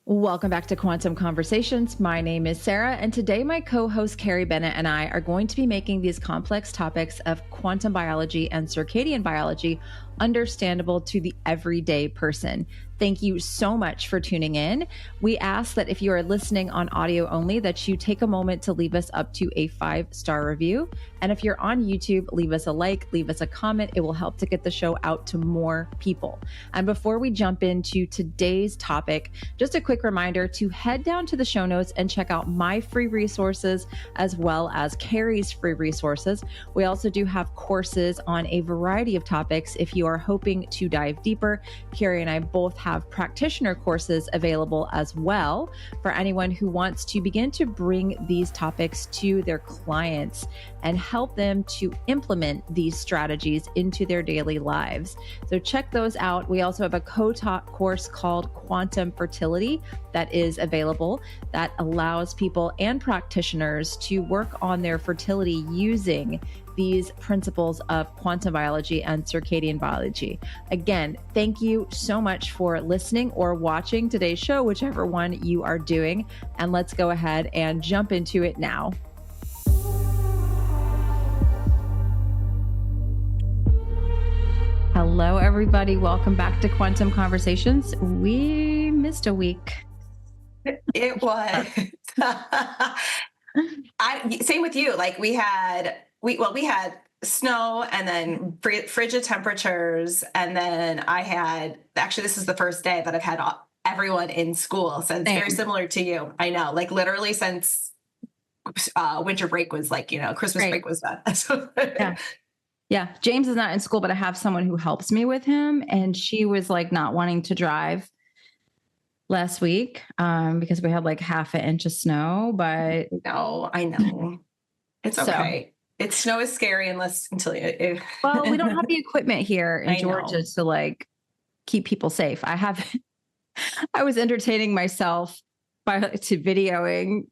Welcome back to Quantum Conversations. My name is Sarah, and today my co-host Carrie Bennett and I are going to be making these complex topics of quantum biology and circadian biology understandable to the everyday person. Thank you so much for tuning in. We ask that if you are listening on audio only, that you take a moment to leave us up to a 5-star review. And if you're on YouTube, leave us a like, leave us a comment. It will help to get the show out to more people. And before we jump into today's topic, just a quick reminder to head down to the show notes and check out my free resources as well as Carrie's free resources. We also do have courses on a variety of topics. If you are hoping to dive deeper, Carrie and I both have practitioner courses available as well for anyone who wants to begin to bring these topics to their clients and help them to implement these strategies into their daily lives. So check those out. We also have a co-taught course called Quantum Fertility that is available that allows people and practitioners to work on their fertility using these principles of quantum biology and circadian biology. Again, thank you so much for listening or watching today's show, whichever one you are doing. And let's go ahead and jump into it now. Hello, everybody. Welcome back to Quantum Conversations. We missed a week. It was. Same with you. Like we had snow and then frigid temperatures. And then actually, this is the first day that I've had everyone in school. So it's very similar to you. I know, like literally since winter break was Christmas break was done. So, yeah. James is not in school, but I have someone who helps me with him. And she was like not wanting to drive last week because we had like half an inch of snow, but no, I know. It's okay. Snow is scary until you. Well, we don't have the equipment here in Georgia to like keep people safe. I was entertaining myself to videoing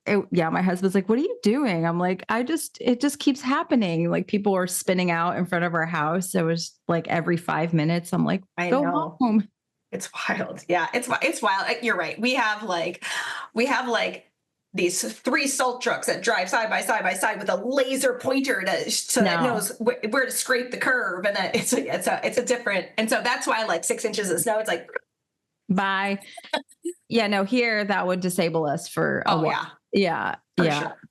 my husband's like, what are you doing? I'm like, it just keeps happening. Like people are spinning out in front of our house. It was like every 5 minutes. I'm like, go home. It's wild. Yeah, it's wild. You're right. We have these 3 salt trucks that drive side by side with a laser pointer that knows where to scrape the curve, and that it's a different. And so that's why like 6 inches of snow, it's like bye. Yeah, no, here that would disable us for a while. Yeah.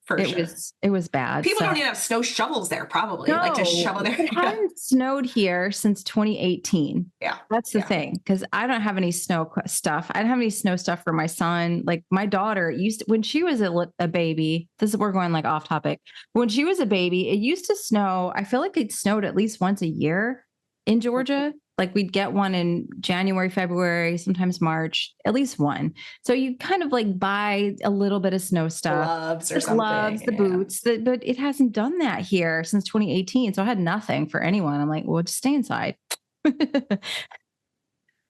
For sure. It was bad. People don't even have snow shovels there, probably. No, like to shovel there. It hasn't snowed here since 2018. Yeah. That's the thing. Because I don't have any snow stuff. I don't have any snow stuff for my son. Like my daughter when she was a baby, we're going like off topic. When she was a baby, it used to snow. I feel like it snowed at least once a year in Georgia. Like we'd get one in January, February, sometimes March, at least one. So you kind of like buy a little bit of snow stuff, gloves, the boots, but it hasn't done that here since 2018. So I had nothing for anyone. I'm like, well, just stay inside. Which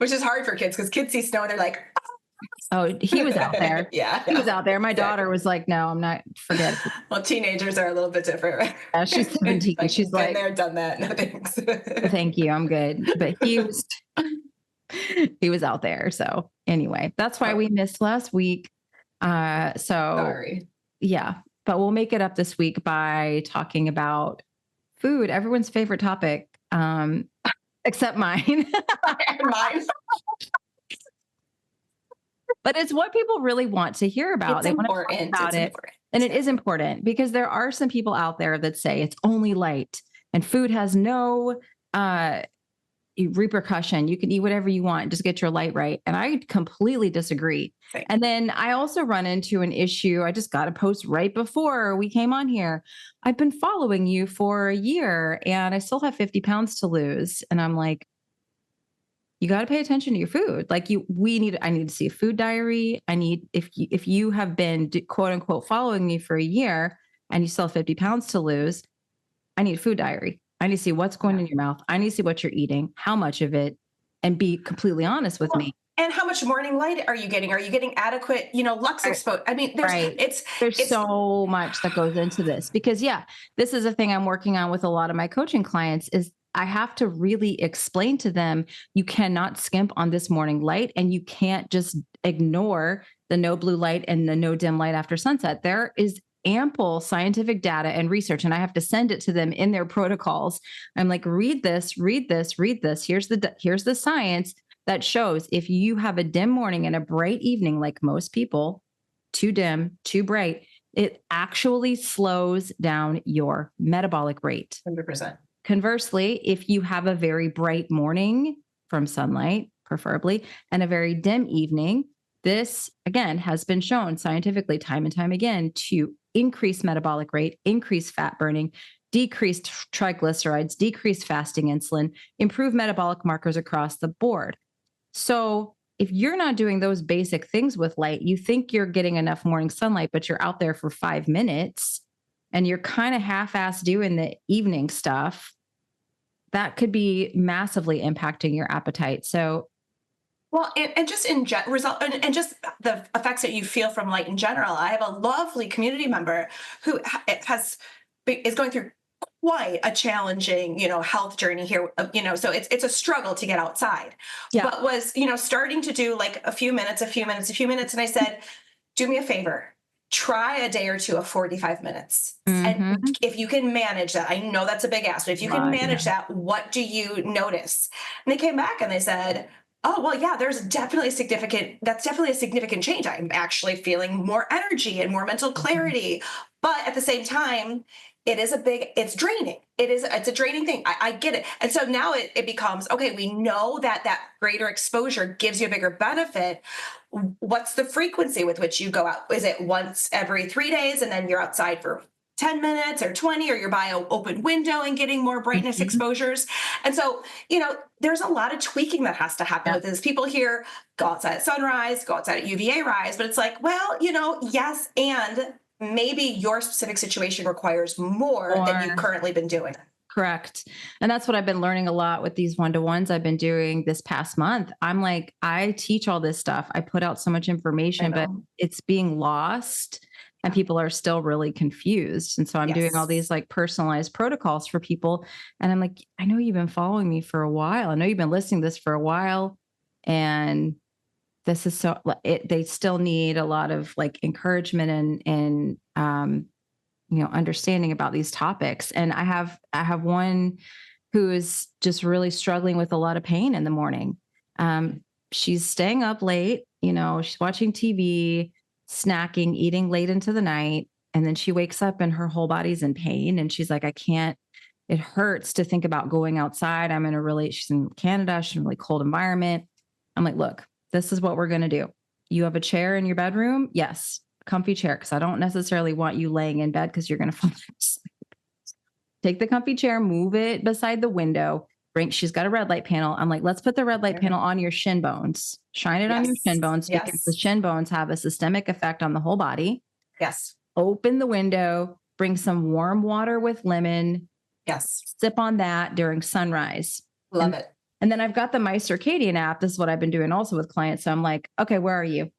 is hard for kids because kids see snow and they're like, oh, he was out there. He was out there. My daughter was like, no, I'm not, forget it. Well, teenagers are a little bit different, right? Yeah, she's 17. She's like, been there, done that. No thanks. Thank you. I'm good. But he was out there. So anyway, that's why we missed last week. Sorry. Yeah, but we'll make it up this week by talking about food, everyone's favorite topic, except mine. Mine. But it's what people really want to hear about. They want to talk about it. And it is important because there are some people out there that say it's only light and food has no repercussion. You can eat whatever you want, just get your light right. And I completely disagree. Right. And then I also run into an issue. I just got a post right before we came on here. I've been following you for a year and I still have 50 pounds to lose. And I'm like, you got to pay attention to your food. Like I need to see a food diary. If you have been quote unquote following me for a year and you still have 50 pounds to lose, I need a food diary. I need to see what's going in your mouth. I need to see what you're eating, how much of it, and be completely honest with me. And how much morning light are you getting? Are you getting adequate, lux exposure? I mean, there's so much that goes into this because this is a thing I'm working on with a lot of my coaching clients is I have to really explain to them, you cannot skimp on this morning light, and you can't just ignore the no blue light and the no dim light after sunset. There is ample scientific data and research, and I have to send it to them in their protocols. I'm like, read this, read this, read this. Here's the science that shows if you have a dim morning and a bright evening, like most people, too dim, too bright, it actually slows down your metabolic rate. 100%. Conversely, if you have a very bright morning from sunlight, preferably, and a very dim evening, this, again, has been shown scientifically time and time again to increase metabolic rate, increase fat burning, decrease triglycerides, decrease fasting insulin, improve metabolic markers across the board. So if you're not doing those basic things with light, you think you're getting enough morning sunlight, but you're out there for 5 minutes and you're kind of half-assed doing the evening stuff, that could be massively impacting your appetite. So, well, and just result, and just the effects that you feel from light in general. I have a lovely community member who is going through quite a challenging, health journey here. So it's a struggle to get outside, but was, starting to do like a few minutes. And I said, do me a favor, try a day or two of 45 minutes. And if you can manage that, I know that's a big ask, but if you can manage that, what do you notice? And they came back and they said, oh, well, yeah, that's definitely a significant change. I'm actually feeling more energy and more mental clarity. But at the same time, it's draining. It's a draining thing. I get it. And so now it becomes, okay, we know that greater exposure gives you a bigger benefit. What's the frequency with which you go out? Is it once every 3 days and then you're outside for 10 minutes or 20, or you're by an open window and getting more brightness exposures? And so, there's a lot of tweaking that has to happen with this. People here go outside at sunrise, go outside at UVA rise, but it's like, well, yes, and maybe your specific situation requires more than you've currently been doing. Correct. And that's what I've been learning a lot with these one-to-ones I've been doing this past month. I'm like, I teach all this stuff. I put out so much information, but it's being lost and people are still really confused. And so I'm doing all these like personalized protocols for people. And I'm like, I know you've been following me for a while. I know you've been listening to this for a while. And this is they still need a lot of like encouragement and understanding about these topics. And I have one who is just really struggling with a lot of pain in the morning. She's staying up late, she's watching TV, snacking, eating late into the night. And then she wakes up and her whole body's in pain. And she's like, I can't, it hurts to think about going outside. She's in Canada. She's in a really cold environment. I'm like, look, this is what we're going to do. You have a chair in your bedroom? Yes. Comfy chair. Cause I don't necessarily want you laying in bed because you're going to fall asleep. Take the comfy chair, move it beside the window. She's got a red light panel. I'm like, let's put the red light panel on your shin bones, shine it on your shin bones because the shin bones have a systemic effect on the whole body. Yes. Open the window, bring some warm water with lemon. Yes. Sip on that during sunrise. Love it. And then I've got the My Circadian app. This is what I've been doing also with clients. So I'm like, okay, where are you?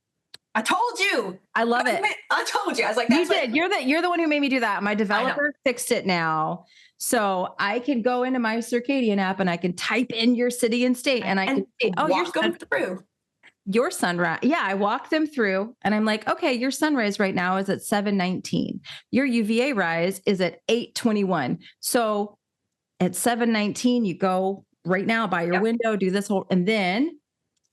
I told you. I love it. I told you. I was like, you did. You're the one who made me do that. My developer fixed it now. So I can go into My Circadian app and I can type in your city and state and I can see, you're going through your sunrise. Yeah. I walk them through and I'm like, okay, your sunrise right now is at 7:19. Your UVA rise is at 8:21. So at 7:19, you go right now by your window, do this whole, and then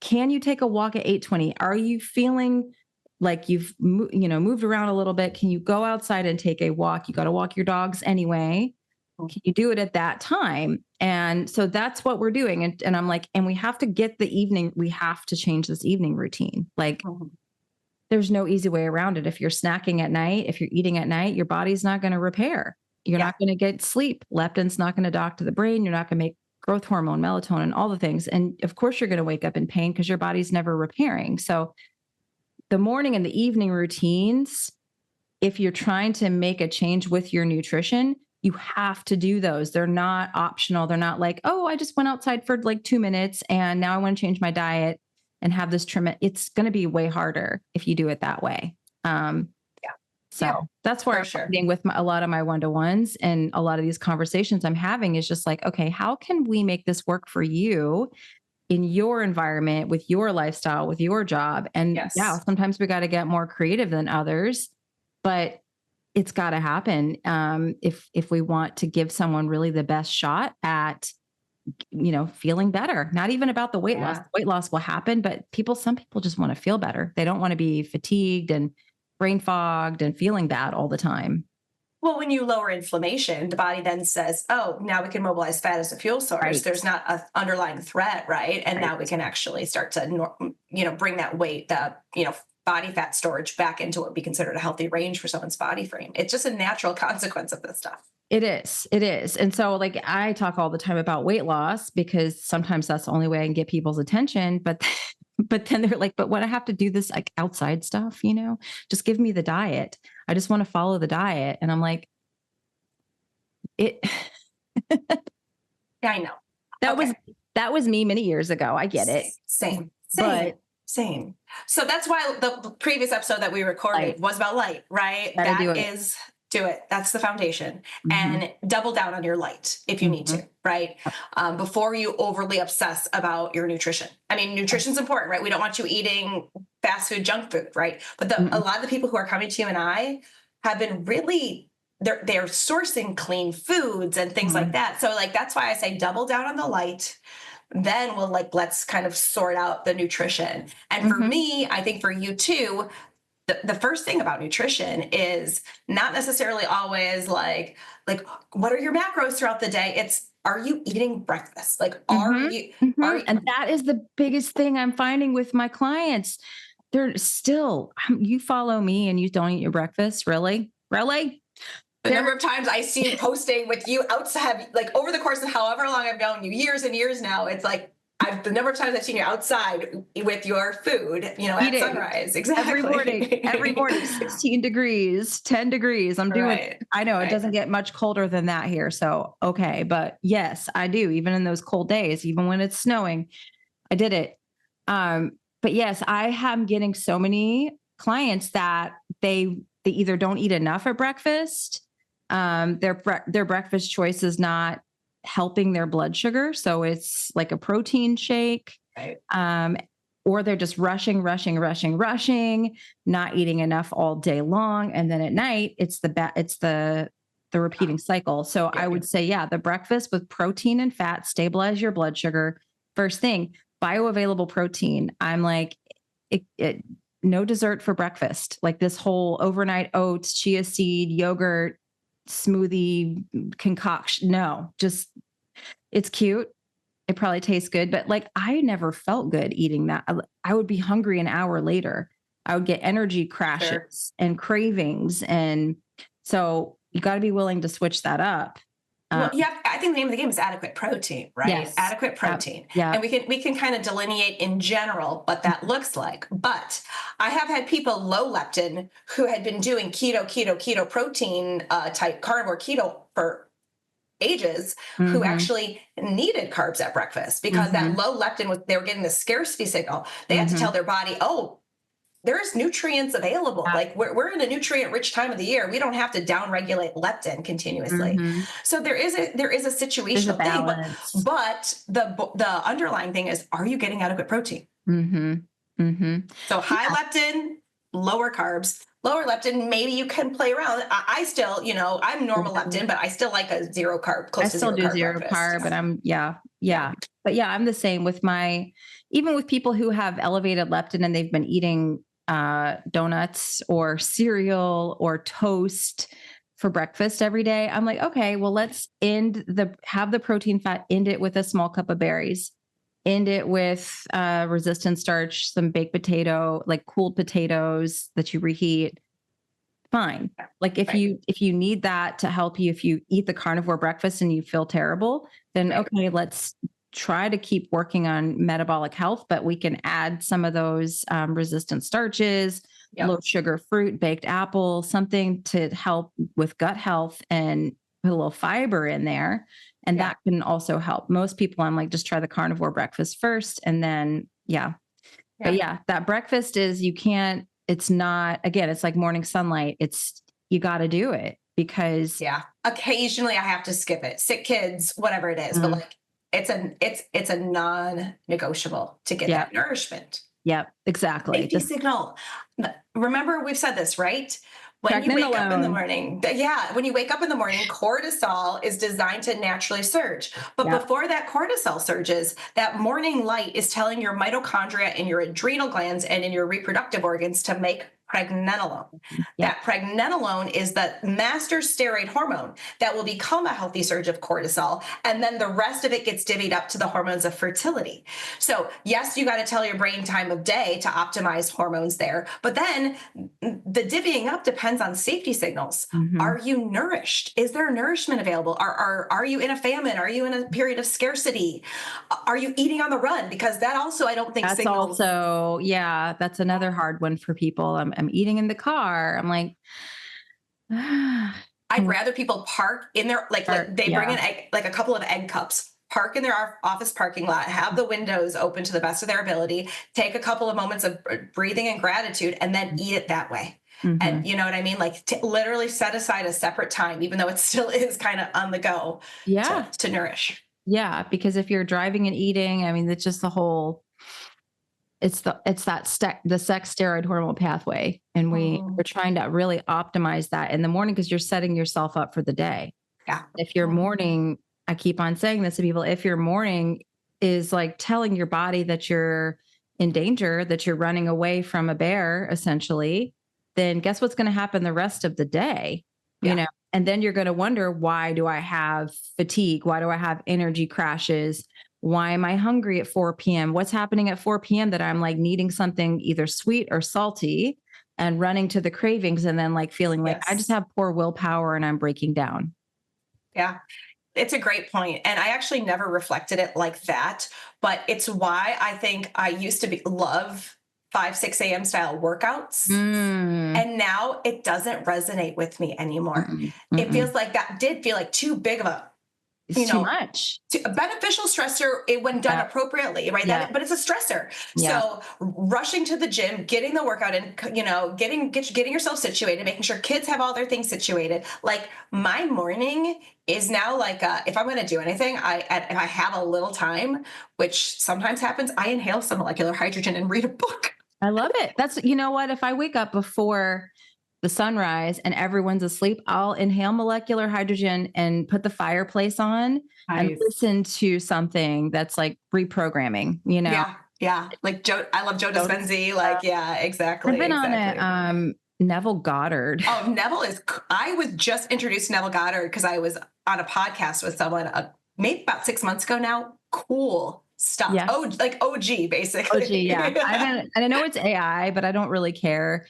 can you take a walk at 8:20? Are you feeling like you've moved around a little bit? Can you go outside and take a walk? You got to walk your dogs anyway. Can you do it at that time? And so that's what we're doing. And I'm like, and we have to get we have to change this evening routine. Like there's no easy way around it. If you're snacking at night, if you're eating at night, your body's not going to repair. You're not going to get sleep. Leptin's not going to dock to the brain. You're not going to make growth hormone, melatonin, all the things. And of course you're going to wake up in pain because your body's never repairing. So the morning and the evening routines, if you're trying to make a change with your nutrition, you have to do those. They're not optional. They're not like, oh, I just went outside for like 2 minutes and now I want to change my diet and have this trim. It's going to be way harder if you do it that way. So that's where for I'm sure. finding with a lot of my one-to-ones and a lot of these conversations I'm having is just like, okay, how can we make this work for you in your environment, with your lifestyle, with your job? And yeah, Yes. sometimes we got to get more creative than others, but it's got to happen if we want to give someone really the best shot at feeling better. Not even about the weight loss. Yeah. Weight loss will happen, but some people just want to feel better. They don't want to be fatigued and brain fogged and feeling bad all the time. Well, when you lower inflammation, the body then says, oh, now we can mobilize fat as a fuel source. Right. There's not an underlying threat, right? And Right. now we can actually start to, bring that weight, body fat storage back into what would be considered a healthy range for someone's body frame. It's just a natural consequence of this stuff. It is. It is. And so like I talk all the time about weight loss because sometimes that's the only way I can get people's attention. But but then they're like, but what I have to do this like outside stuff, just give me the diet. I just want to follow the diet. And I'm like, it Yeah, I know. that was me many years ago. I get it. Same. But Same. So that's why the previous episode that we recorded was about light, right? Do it. That's the foundation. Mm-hmm. And double down on your light if you need to, right? Before you overly obsess about your nutrition. I mean, nutrition's important, right? We don't want you eating fast food, junk food, right? But a lot of the people who are coming to you and I have been really, they're sourcing clean foods and things like that. So like, that's why I say double down on the light. Then let's kind of sort out the nutrition. And for me, I think for you too, the first thing about nutrition is not necessarily always like what are your macros throughout the day? It's, are you eating breakfast? Like, and that is the biggest thing I'm finding with my clients. They're still, you follow me and you don't eat your breakfast. Really? The number of times I see you posting with you outside, like over the course of however long I've known you, years and years now, it's like, the number of times I've seen you outside with your food, at sunrise. Exactly. Every morning, 16 degrees, 10 degrees. I'm doing, right. I know it doesn't get much colder than that here. So, okay. But yes, I do. Even in those cold days, even when it's snowing, I did it. But yes, I am getting so many clients that they either don't eat enough at breakfast. Their breakfast choice is not helping their blood sugar. So it's like a protein shake, right. Or they're just rushing, not eating enough all day long. And then at night it's the repeating cycle. So I would say, the breakfast with protein and fat, stabilize your blood sugar. First thing, bioavailable protein. I'm like, no dessert for breakfast. Like this whole overnight oats, chia seed, yogurt, smoothie concoction. No, just, it's cute. It probably tastes good, but like I never felt good eating that. I would be hungry an hour later. I would get energy crashes and cravings. And so you got to be willing to switch that up. Well, I think the name of the game is adequate protein, right? Yes. Adequate protein. Yeah. And we can kind of delineate in general what that looks like. But I have had people low leptin who had been doing keto protein type carnivore keto for ages, who actually needed carbs at breakfast because that low leptin they were getting the scarcity signal. They had to tell their body, oh, there's nutrients available. Like we're in a nutrient rich time of the year. We don't have to downregulate leptin continuously. So there is a situational thing, but the underlying thing is, are you getting adequate protein? So high leptin, lower carbs, lower leptin, maybe you can play around. I still, I'm normal leptin, but I still like a zero carb, close to zero carb. I still do zero carb, but but I'm the same with even with people who have elevated leptin and they've been eating donuts or cereal or toast for breakfast every day. I'm like, okay, well, let's have the protein fat, end it with a small cup of berries, end it with resistant starch, some baked potato, like cooled potatoes that you reheat. Fine. Like if you need that to help you, if you eat the carnivore breakfast and you feel terrible, then okay, let's try to keep working on metabolic health, but we can add some of those resistant starches, low sugar fruit, baked apple, something to help with gut health and put a little fiber in there. And that can also help. Most people, I'm like, just try the carnivore breakfast first. And then, but that breakfast is, it's not, again, it's like morning sunlight. It's you got to do it because Yeah. Occasionally I have to skip it. Sick kids, whatever it is, but mm, like it's a non-negotiable to get yeah, that nourishment. yep, exactly. Safety signal. Remember, we've said this, right? When you Pregnant wake up in the alone. morning, yeah, when you wake up in the morning, cortisol is designed to naturally surge. But Yep. before that cortisol surges, that morning light is telling your mitochondria in your adrenal glands and in your reproductive organs to make pregnenolone. Yep. That pregnenolone is the master steroid hormone that will become a healthy surge of cortisol. And then the rest of it gets divvied up to the hormones of fertility. So yes, you got to tell your brain time of day to optimize hormones there. But then the divvying up depends on safety signals. Mm-hmm. Are you nourished? Is there nourishment available? Are you in a famine? Are you in a period of scarcity? Are you eating on the run? Because that also, I don't think That's signals. also, yeah, that's another hard one for people. I'm eating in the car. I'm like, I'd rather people park in their, like they bring yeah. an egg, like a couple of egg cups, park in their office parking lot, have the windows open to the best of their ability, take a couple of moments of breathing and gratitude, and then eat it that way. Mm-hmm. And you know what I mean? Like literally set aside a separate time, even though it still is kind of on the go, Yeah. to nourish. Yeah. Because if you're driving and eating, I mean, it's just the whole, the sex steroid hormone pathway. And we're trying to really optimize that in the morning because you're setting yourself up for the day. Yeah. If your morning, I keep on saying this to people, if your morning is like telling your body that you're in danger, that you're running away from a bear, essentially, then guess what's going to happen the rest of the day? You know, and then you're going to wonder, why do I have fatigue? Why do I have energy crashes? Why am I hungry at 4 p.m.? What's happening at 4 p.m. that I'm like needing something either sweet or salty and running to the cravings and then like feeling like I just have poor willpower and I'm breaking down. Yeah. It's a great point. And I actually never reflected it like that, but it's why I think I used to love 5, 6 a.m. style workouts. And now it doesn't resonate with me anymore. It feels like that did feel like too big of a, too much. A beneficial stressor when done appropriately, right? But it's a stressor. Yeah. So rushing to the gym, getting the workout in, getting yourself situated, making sure kids have all their things situated. Like my morning is now like, if I'm going to do anything, if I have a little time, which sometimes happens, I inhale some molecular hydrogen and read a book. I love it. That's, you know what, if I wake up before the sunrise and everyone's asleep, I'll inhale molecular hydrogen and put the fireplace on and listen to something that's like reprogramming, Yeah. Like I love Joe Dispenza. Like, yeah, exactly. I've been on it. Neville Goddard. Oh, I was just introduced to Neville Goddard because I was on a podcast with someone maybe about 6 months ago now. Cool stuff. Yeah. Oh, like OG basically. OG, yeah. I know it's AI, but I don't really care.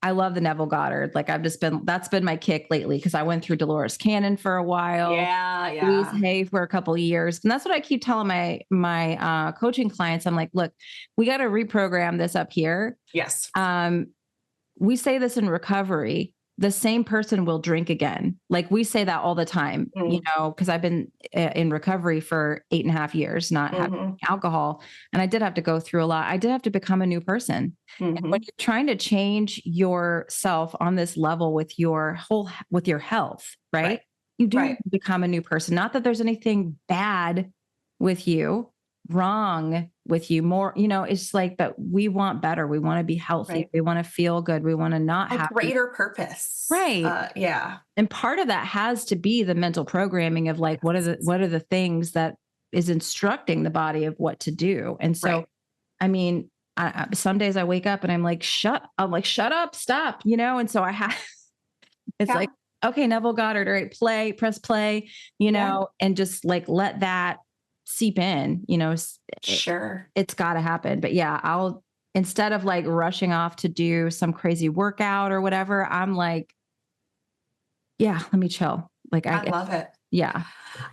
I love the Neville Goddard. Like that's been my kick lately because I went through Dolores Cannon for a while. Yeah. Louise Hay for a couple of years. And that's what I keep telling my coaching clients. I'm like, look, we got to reprogram this up here. Yes. We say this in recovery, the same person will drink again. Like we say that all the time, because I've been in recovery for 8.5 years, not having alcohol. And I did have to go through a lot. I did have to become a new person. And when you're trying to change yourself on this level with your health, right? You do become a new person. Not that there's anything bad with you, wrong with you, more, it's like, but we want better. We want to be healthy. We want to feel good. We want to not have greater purpose. Right. Yeah. And part of that has to be the mental programming of like, what are the things that is instructing the body of what to do. And so, I mean, some days I wake up and I'm like, shut up, stop, and so I have, it's like, okay, Neville Goddard, all right, press play, and just like, let that seep in, sure. It's got to happen. But yeah, I'll, instead of like rushing off to do some crazy workout or whatever, I'm like, yeah, let me chill. Like, I love it. Yeah.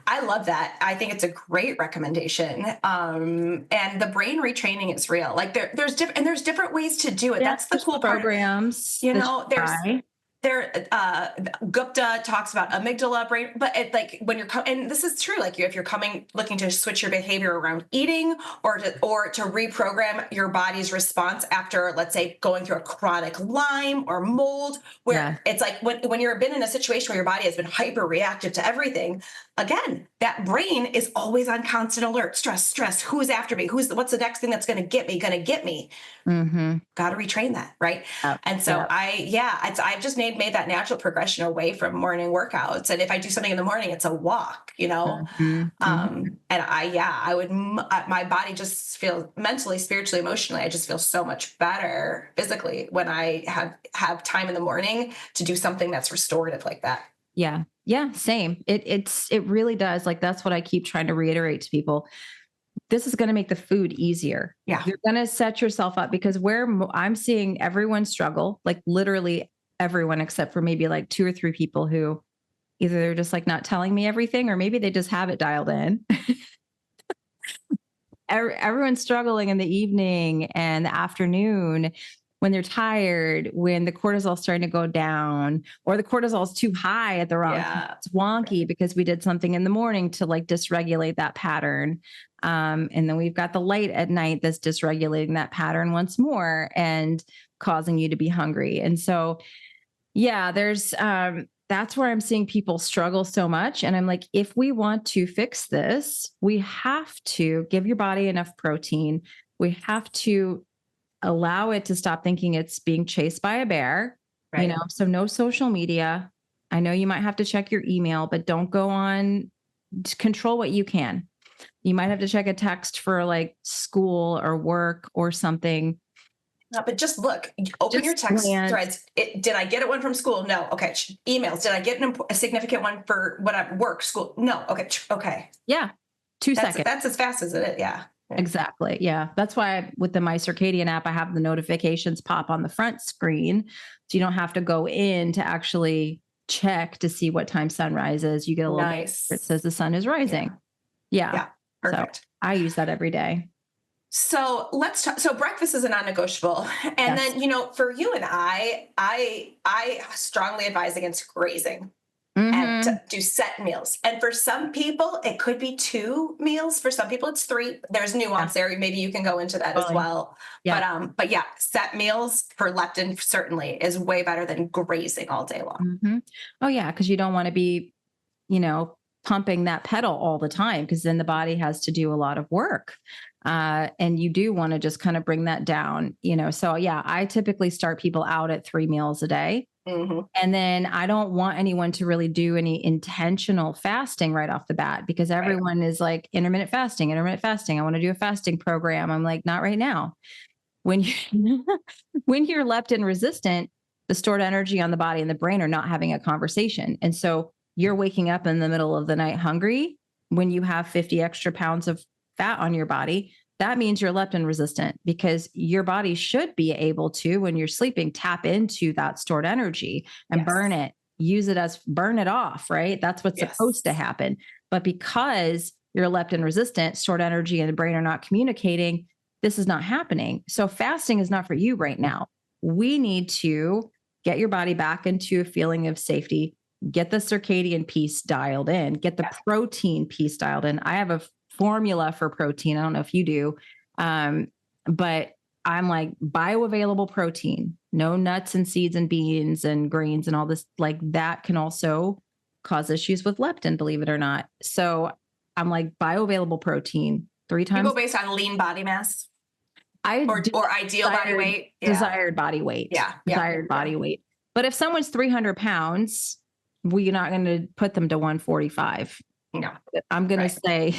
I love that. I think it's a great recommendation. And the brain retraining is real. Like there's different ways to do it. Yeah, that's the cool programs, part. Gupta talks about amygdala brain, but like when you're and this is true, like if you're looking to switch your behavior around eating or to reprogram your body's response after, let's say, going through a chronic Lyme or mold, where it's like when you've been in a situation where your body has been hyper reactive to everything, again, that brain is always on constant alert. Stress, who's after me? What's the next thing that's going to get me? Got to retrain that. Right. And so I've just made that natural progression away from morning workouts. And if I do something in the morning, it's a walk, and I would, my body just feels mentally, spiritually, emotionally, I just feel so much better physically when I have time in the morning to do something that's restorative like that. Yeah. Yeah. Same. It really does. Like, that's what I keep trying to reiterate to people. This is going to make the food easier. Yeah. You're going to set yourself up, because I'm seeing everyone struggle, like literally everyone, except for maybe like 2 or 3 people who either they're just like not telling me everything, or maybe they just have it dialed in. Everyone's struggling in the evening and the afternoon when they're tired, when the cortisol is starting to go down, or the cortisol is too high at the wrong time. It's wonky because we did something in the morning to like dysregulate that pattern. And then we've got the light at night that's dysregulating that pattern once more and causing you to be hungry. And so, there's, that's where I'm seeing people struggle so much. And I'm like, if we want to fix this, we have to give your body enough protein. We have to allow it to stop thinking it's being chased by a bear, so no social media. I know you might have to check your email, but don't go on. Control what you can. You might have to check a text for like school or work or something. No, but just look, open your text threads. Did I get one from school? No. Okay. Emails. Did I get a significant one for work, school? No. Okay. Yeah. 2 seconds. That's as fast as it is. Yeah. Exactly. Yeah. That's why with the My Circadian app, I have the notifications pop on the front screen. So you don't have to go in to actually check to see what time sunrise is. You get a little nice. It says the sun is rising. Yeah. Perfect. So I use that every day. So let's talk. So breakfast is a non-negotiable. And then, for you and I strongly advise against grazing. And to do set meals. And for some people, it could be 2 meals. For some people, it's 3. There's nuance there. Maybe you can go into that as well. Yeah. But set meals for leptin certainly is way better than grazing all day long. Oh yeah. Cause you don't want to be, pumping that pedal all the time, because then the body has to do a lot of work. And you do want to just kind of bring that down, So I typically start people out at 3 meals a day. And then I don't want anyone to really do any intentional fasting right off the bat, because everyone is like intermittent fasting. I want to do a fasting program. I'm like, not right now. When you're leptin resistant, the stored energy on the body and the brain are not having a conversation. And so you're waking up in the middle of the night hungry when you have 50 extra pounds of fat on your body. That means you're leptin resistant, because your body should be able to, when you're sleeping, tap into that stored energy and burn it, burn it off, right? That's what's supposed to happen. But because you're leptin resistant, stored energy and the brain are not communicating, this is not happening. So fasting is not for you right now. We need to get your body back into a feeling of safety, get the circadian piece dialed in, get the protein piece dialed in. I have a formula for protein. I don't know if you do. But I'm like bioavailable protein, no nuts and seeds and beans and grains and all this, like that can also cause issues with leptin, believe it or not. So I'm like bioavailable protein 3 times. You go based on lean body mass or ideal body weight. Desired body weight. Desired body weight. But if someone's 300 pounds, we're not going to put them to 145. No, I'm going to say,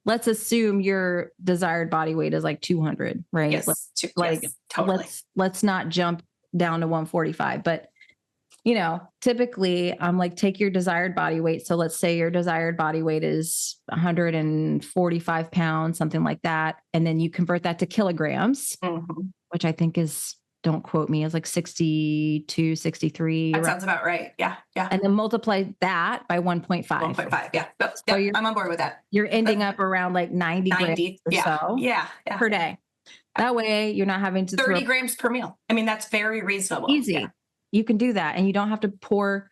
let's assume your desired body weight is like 200, right? Yes, totally. Let's not jump down to 145, but typically I'm like, take your desired body weight. So let's say your desired body weight is 145 pounds, something like that. And then you convert that to kilograms, which I think is, don't quote me, is like 62, 63. That sounds about right. Yeah. Yeah. And then multiply that by 1.5. 1.5. Yeah. So I'm on board with that. You're ending up around like 90 grams or so per day. That way you're not having to 30 grams per meal. I mean, that's very reasonable. Easy. you can do that. And you don't have to pour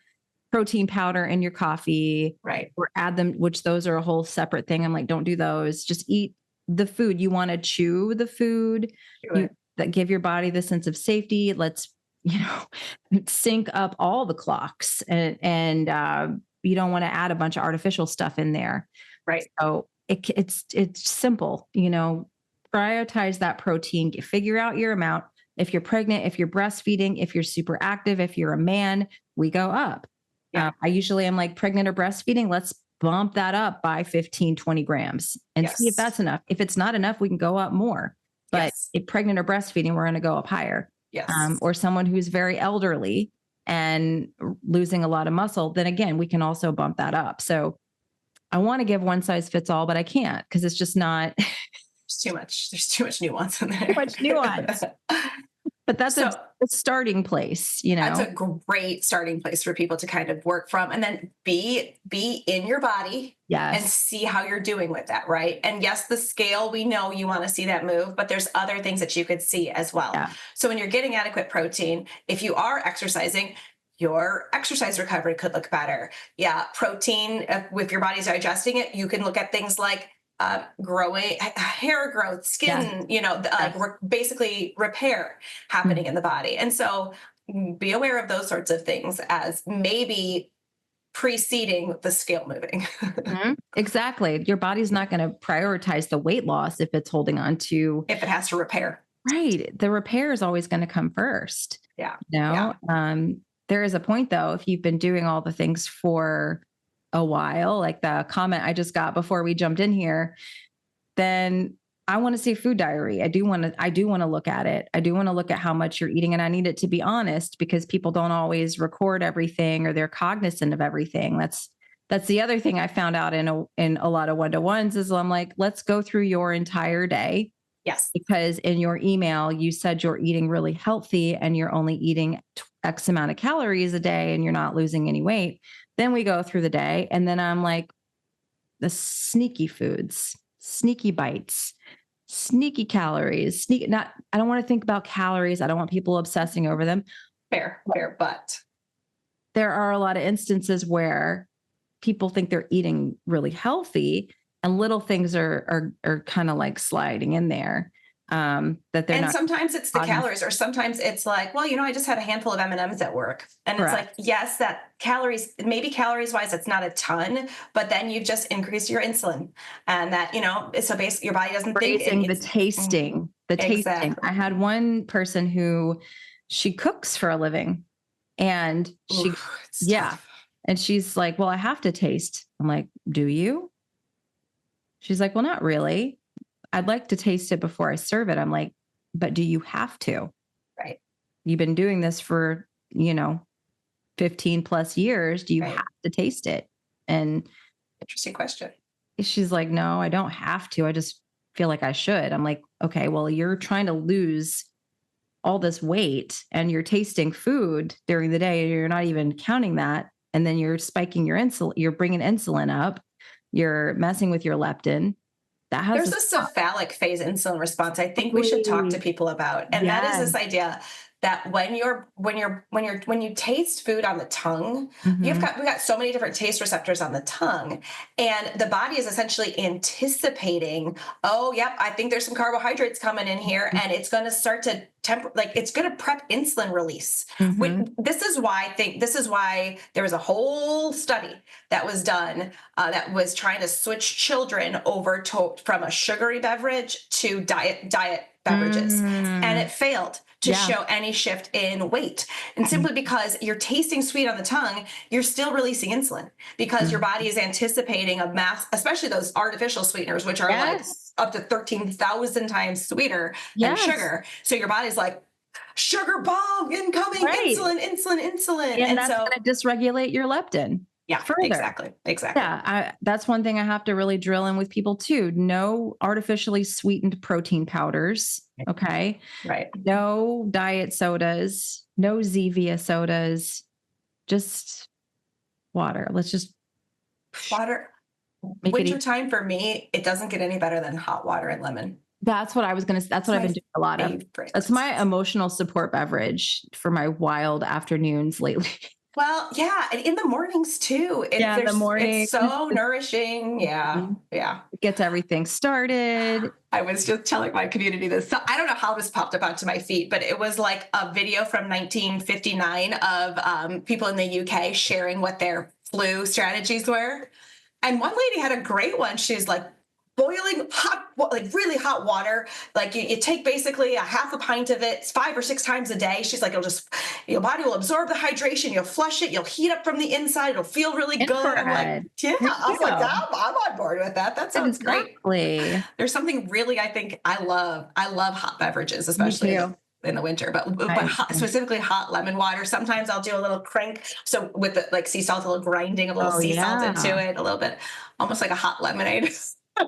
protein powder in your coffee Right. or add them, which those are a whole separate thing. I'm like, don't do those. Just eat the food. You want to chew the food that give your body the sense of safety. Let's, sync up all the clocks and you don't want to add a bunch of artificial stuff in there. Right. So it's simple, prioritize that protein, figure out your amount. If you're pregnant, if you're breastfeeding, if you're super active, if you're a man, we go up. Yeah. I usually am like pregnant or breastfeeding. Let's bump that up by 15, 20 grams and see if that's enough. If it's not enough, we can go up more. But if pregnant or breastfeeding, we're going to go up higher. Yes. Or someone who's very elderly and losing a lot of muscle, then again, we can also bump that up. So I want to give one size fits all, but I can't because it's just not. There's too much nuance in there. Too much nuance. But that's a starting place, That's a great starting place for people to kind of work from, and then be in your body, and see how you're doing with that, right? And yes, the scale, we know you want to see that move, but there's other things that you could see as well. Yeah. So when you're getting adequate protein, if you are exercising, your exercise recovery could look better. Yeah, protein, if your body's digesting it, you can look at things like growing hair growth, skin, basically repair happening in the body. And so be aware of those sorts of things as maybe preceding the scale moving. Exactly. Your body's not going to prioritize the weight loss if it's holding on to, if it has to repair. Right. The repair is always going to come first. Yeah. There is a point though, if you've been doing all the things for a while, like the comment I just got before we jumped in here, then I want to see food diary. I do want to look at it. I do want to look at how much you're eating, and I need it to be honest because people don't always record everything or they're cognizant of everything. That's the other thing I found out in a lot of one-to-ones is I'm like, let's go through your entire day. Yes. Because in your email, you said you're eating really healthy and you're only eating X amount of calories a day and you're not losing any weight. Then we go through the day and then I'm like, the sneaky foods, sneaky bites, sneaky calories, I don't want to think about calories. I don't want people obsessing over them. Fair, but there are a lot of instances where people think they're eating really healthy and little things are kind of like sliding in there. That they're and not. Sometimes it's the calories, or sometimes it's like, well, I just had a handful of M&Ms at work, and Correct. It's like, yes, that calories, maybe calories wise, it's not a ton, but then you've just increased your insulin, and that so basically your body doesn't think the tasting. Tasting. I had one person who she cooks for a living, and and she's like, well, I have to taste. I'm like, do you? She's like, well, not really. I'd like to taste it before I serve it. I'm like, but do you have to? Right. You've been doing this for, 15 plus years. Do you have to taste it? And interesting question. She's like, no, I don't have to. I just feel like I should. I'm like, okay, well, you're trying to lose all this weight and you're tasting food during the day. You're not even counting that. And then you're spiking your insulin. You're bringing insulin up. You're messing with your leptin. There's a cephalic phase insulin response I think we should talk to people about. And that is this idea that when you taste food on the tongue, we've got so many different taste receptors on the tongue, and the body is essentially anticipating, oh, yep, I think there's some carbohydrates coming in here, and it's going to start to it's going to prep insulin release. This is why there was a whole study that was done that was trying to switch children over from a sugary beverage to diet beverages, and it failed to show any shift in weight. And simply because you're tasting sweet on the tongue, you're still releasing insulin because your body is anticipating a mass, especially those artificial sweeteners, which are like up to 13,000 times sweeter than sugar. So your body's like, sugar bomb incoming, insulin. And that's going to dysregulate your leptin. Yeah, further. Exactly. Yeah, that's one thing I have to really drill in with people too. No artificially sweetened protein powders. Okay. Right. No diet sodas, no Zevia sodas, just water. Let's just water. Winter time for me, it doesn't get any better than hot water and lemon. That's what I was going to, that's what I've been doing a lot of. That's my emotional support beverage for my wild afternoons lately. Well, yeah. And in the mornings too. In the morning. It's so nourishing. Yeah. Yeah. It gets everything started. I was just telling my community this. So I don't know how this popped up onto my feed, but it was like a video from 1959 of people in the UK sharing what their flu strategies were. And one lady had a great one. She's like, boiling hot, like really hot water. Like you take basically a half a pint of it 5 or 6 times a day. She's like, your body will absorb the hydration. You'll flush it. You'll heat up from the inside. It'll feel really good. I'm like, yeah. I was like, I'm on board with that. That sounds great. There's something really, I think I love hot beverages, especially in the winter, but specifically hot lemon water. Sometimes I'll do a little crank. So with the like sea salt, a little grinding, a little sea salt into it, a little bit, almost like a hot lemonade.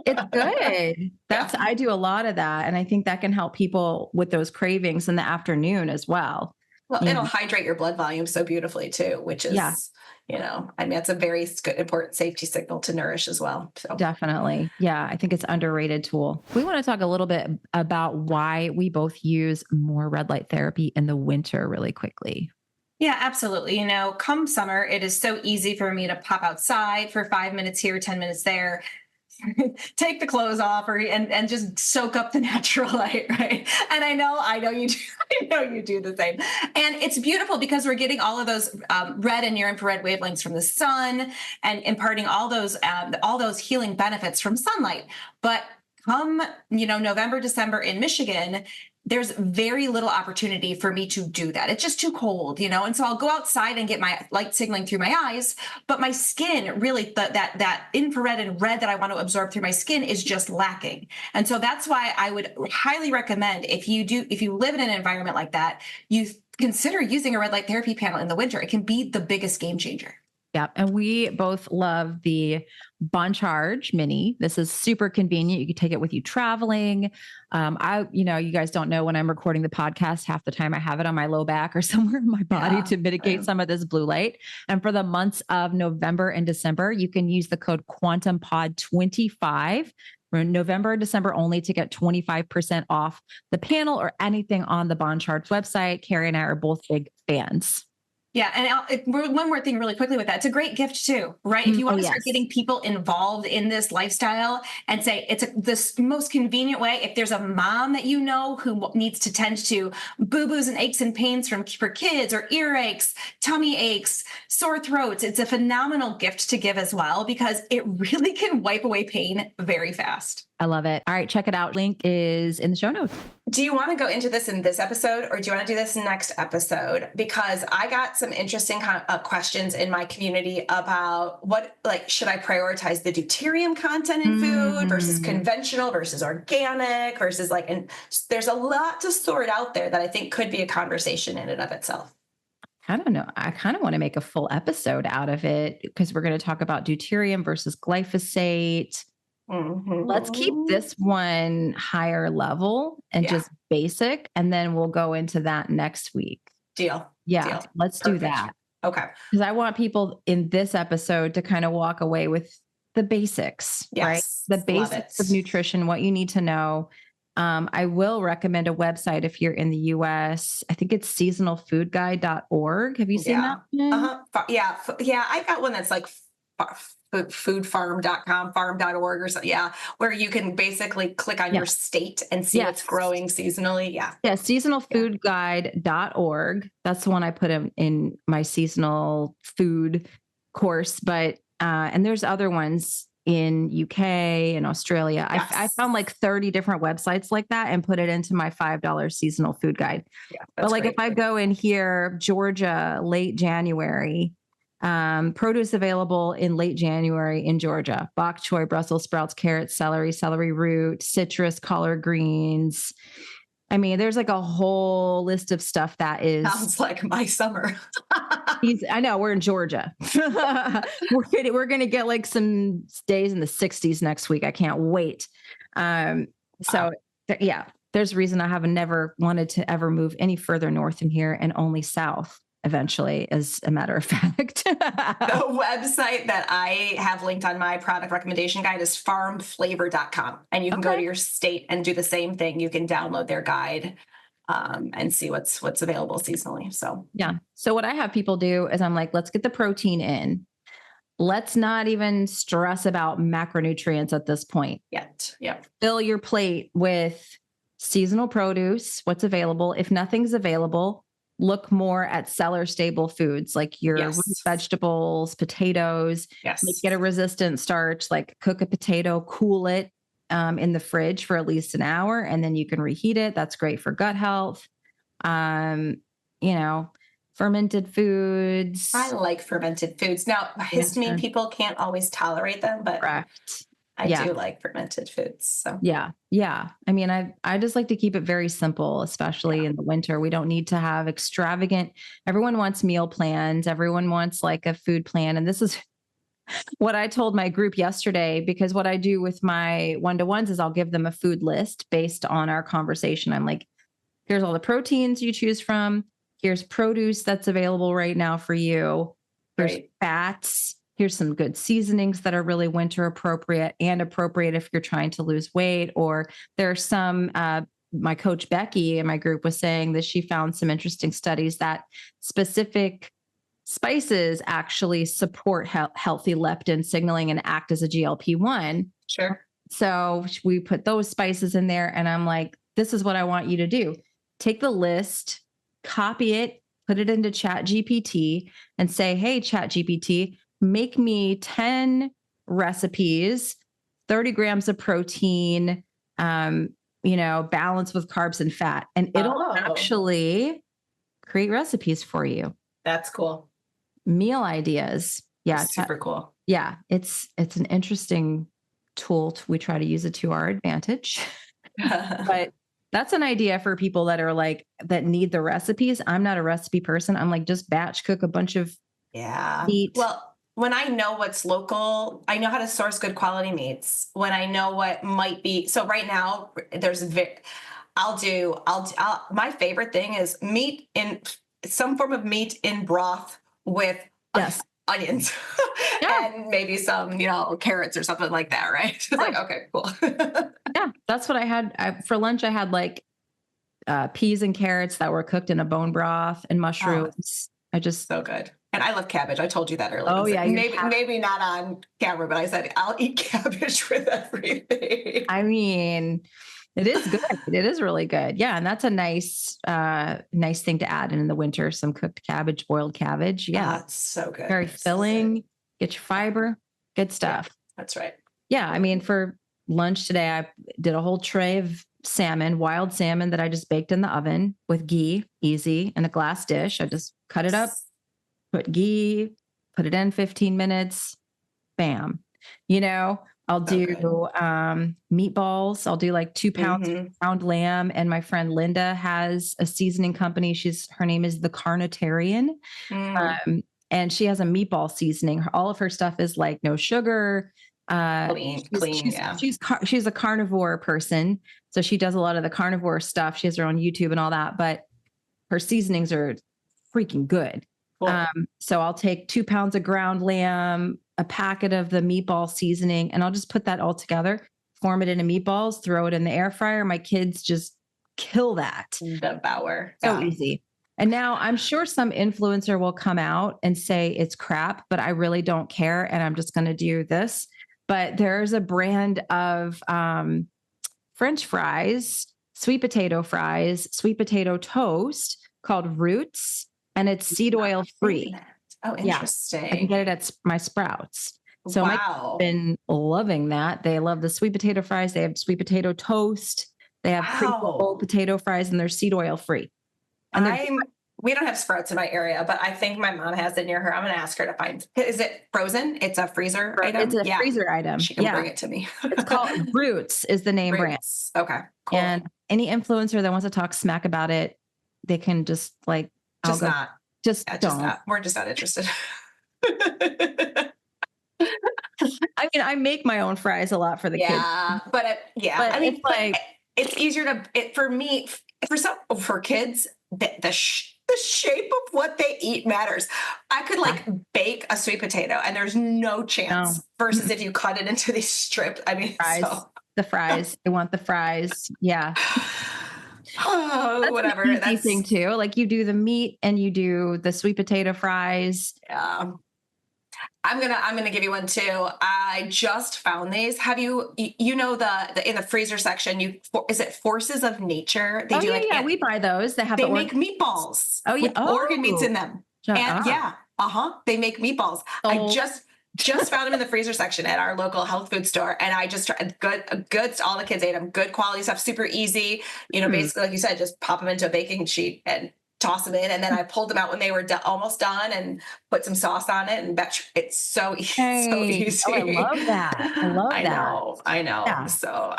It's good. I do a lot of that. And I think that can help people with those cravings in the afternoon as well. Well, it'll hydrate your blood volume so beautifully too, which is, it's a very good, important safety signal to nourish as well. So definitely. Yeah. I think it's an underrated tool. We want to talk a little bit about why we both use more red light therapy in the winter really quickly. Yeah, absolutely. Come summer, it is so easy for me to pop outside for 5 minutes here, 10 minutes there, take the clothes off and just soak up the natural light, right? And I know you do. I know you do the same. And it's beautiful because we're getting all of those red and near infrared wavelengths from the sun and imparting all those healing benefits from sunlight. But come, November, December in Michigan, there's very little opportunity for me to do that. It's just too cold, and so I'll go outside and get my light signaling through my eyes, but my skin really, that infrared and red that I want to absorb through my skin is just lacking. And so that's why I would highly recommend if you live in an environment like that, you consider using a red light therapy panel in the winter. It can be the biggest game changer. Yeah. And we both love the Boncharge Mini. This is super convenient. You can take it with you traveling. You guys don't know when I'm recording the podcast, half the time I have it on my low back or somewhere in my body to mitigate some of this blue light. And for the months of November and December, you can use the code QuantumPod25 for November and December only to get 25% off the panel or anything on the Boncharge website. Carrie and I are both big fans. Yeah. And one more thing really quickly with that. It's a great gift too, right? If you want to start getting people involved in this lifestyle and say it's the most convenient way, if there's a mom that who needs to tend to boo-boos and aches and pains for kids or earaches, tummy aches, sore throats, it's a phenomenal gift to give as well because it really can wipe away pain very fast. I love it. All right, check it out. Link is in the show notes. Do you want to go into this in this episode or do you want to do this next episode? Because I got some interesting questions in my community about should I prioritize the deuterium content in food versus conventional versus organic versus and there's a lot to sort out there that I think could be a conversation in and of itself. I don't know. I kind of want to make a full episode out of it because we're going to talk about deuterium versus glyphosate. Mm-hmm. Let's keep this one higher level and just basic, and then we'll go into that next week. Deal. Yeah, Deal. Let's do that. Okay. Because I want people in this episode to kind of walk away with the basics, right? The basics of nutrition, what you need to know. I will recommend a website if you're in the US. I think it's seasonalfoodguide.org. Have you seen that? Yeah. I got one that's like foodfarm.com, farm.org or something. Yeah. Where you can basically click on your state and see what's growing seasonally. Yeah. Yeah. Seasonalfoodguide.org. That's the one I put in my seasonal food course. But, and there's other ones in UK and Australia. Yes. I found like 30 different websites like that and put it into my $5 seasonal food guide. Yeah, but if I go in here, Georgia, late January, produce available in late January in Georgia: bok choy, Brussels sprouts, carrots, celery root, citrus, collard greens. I mean, there's like a whole list of stuff that is. Sounds like my summer. I know, we're in Georgia. we're gonna get like some days in the 60s next week. I can't wait. There's a reason I have never wanted to ever move any further north in here and only south. eventually, as a matter of fact. The website that I have linked on my product recommendation guide is farmflavor.com. And you can go to your state and do the same thing. You can download their guide and see what's available seasonally. So, yeah. So what I have people do is I'm like, let's get the protein in. Let's not even stress about macronutrients at this point yet. Yep. Fill your plate with seasonal produce, what's available. If nothing's available, look more at cellar stable foods like your root vegetables, potatoes. Yes. Get a resistant starch, like cook a potato, cool it in the fridge for at least an hour, and then you can reheat it. That's great for gut health. Fermented foods. I like fermented foods. Now, histamine people can't always tolerate them, but correct. I do like fermented foods. So yeah. I mean, I just like to keep it very simple, especially in the winter. We don't need to have extravagant. Everyone wants meal plans. Everyone wants like a food plan. And this is what I told my group yesterday, because what I do with my one-to-ones is I'll give them a food list based on our conversation. I'm like, here's all the proteins you choose from. Here's produce that's available right now for you. Here's fats. Here's some good seasonings that are really winter appropriate and appropriate if you're trying to lose weight. Or there's some, my coach Becky in my group was saying that she found some interesting studies that specific spices actually support healthy leptin signaling and act as a GLP-1. Sure. So we put those spices in there, and I'm like, this is what I want you to do. Take the list, copy it, put it into ChatGPT and say, hey, ChatGPT, make me 10 recipes, 30 grams of protein, balance with carbs and fat. And it'll actually create recipes for you. That's cool. Meal ideas. Yeah. That's super cool. Yeah. It's an interesting tool. We try to use it to our advantage. But that's an idea for people that are like, that need the recipes. I'm not a recipe person. I'm like, just batch cook a bunch of meat. Well, when I know what's local, I know how to source good quality meats. When I know what might be, so right now my favorite thing is meat in some form of meat in broth with onions and maybe some, carrots or something like that. Right. It's like, okay, cool. Yeah. That's what I had for lunch. I had like peas and carrots that were cooked in a bone broth and mushrooms. So good. And I love cabbage. I told you that earlier. Oh yeah. Maybe not on camera, but I said, I'll eat cabbage with everything. I mean, it is good. It is really good. Yeah. And that's a nice thing to add in the winter. Some cooked cabbage, boiled cabbage. Yeah. That's so good. Very filling. Get your fiber. Good stuff. Yeah, that's right. Yeah. I mean, for lunch today, I did a whole tray of salmon, wild salmon that I just baked in the oven with ghee, easy, in a glass dish. I just cut it up, put ghee, put it in 15 minutes, bam. I'll do meatballs. I'll do like 2 pounds of ground lamb. And my friend Linda has a seasoning company. her name is The Carnitarian. And she has a meatball seasoning. All of her stuff is like no sugar. Clean. She's a carnivore person. So she does a lot of the carnivore stuff. She has her own YouTube and all that, but her seasonings are freaking good. Cool. So I'll take 2 pounds of ground lamb, a packet of the meatball seasoning, and I'll just put that all together, form it into meatballs, throw it in the air fryer. My kids just kill that. Devour. So easy. And now I'm sure some influencer will come out and say it's crap, but I really don't care. And I'm just going to do this. But there's a brand of French fries, sweet potato toast called Roots, and it's seed oil free. Oh, interesting. Yeah, I can get it at my Sprouts. So my kids have been loving that. They love the sweet potato fries. They have sweet potato toast. They have pre-rolled potato fries, and they're seed oil free. And we don't have Sprouts in my area, but I think my mom has it near her. I'm going to ask her to find. Is it frozen? It's a freezer item? It's a freezer item. She can bring it to me. It's called Roots is the name brand. Okay, cool. And any influencer that wants to talk smack about it, they can just like, don't. We're just not interested. I mean, I make my own fries a lot for the kids. But I mean, it's easier for me, for kids, the the shape of what they eat matters. I could like bake a sweet potato and there's no chance versus if you cut it into these strips. I mean, the fries, they want the fries. Yeah. Oh, whatever. That's the easy thing too. Like you do the meat and you do the sweet potato fries. Yeah. I'm gonna give you one too. I just found these. Have you the in the freezer section? Is it Forces of Nature? They we buy those. They make meatballs. Oh yeah, organ meats in them. They make meatballs. I just found them in the freezer section at our local health food store, and I just tried good. All the kids ate them. Good quality stuff, super easy. Basically, like you said, just pop them into a baking sheet and toss them in, and then I pulled them out when they were almost done and put some sauce on it, and it's so easy. Oh, I love that. I know. Yeah. So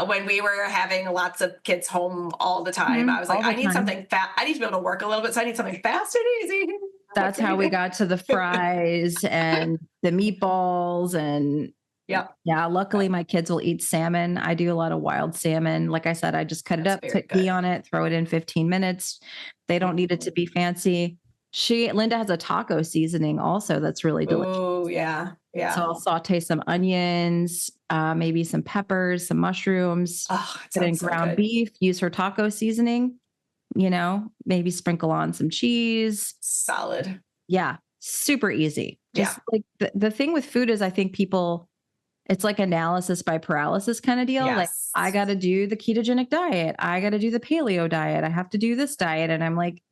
when we were having lots of kids home all the time, I was like, I need something fast. I need to be able to work a little bit, so I need something fast and easy. That's how we got to the fries and the meatballs and yeah. Luckily my kids will eat salmon. I do a lot of wild salmon. Like I said, I just cut it up, put ghee on it, throw it in 15 minutes. They don't need it to be fancy. Linda has a taco seasoning also that's really delicious. Oh yeah. Yeah. So I'll saute some onions, maybe some peppers, some mushrooms, put in ground beef, use her taco seasoning, maybe sprinkle on some cheese. Solid. Yeah. Super easy. Just like the thing with food is I think people, it's like analysis by paralysis kind of deal. Yes. Like I got to do the ketogenic diet. I got to do the paleo diet. I have to do this diet. And I'm like,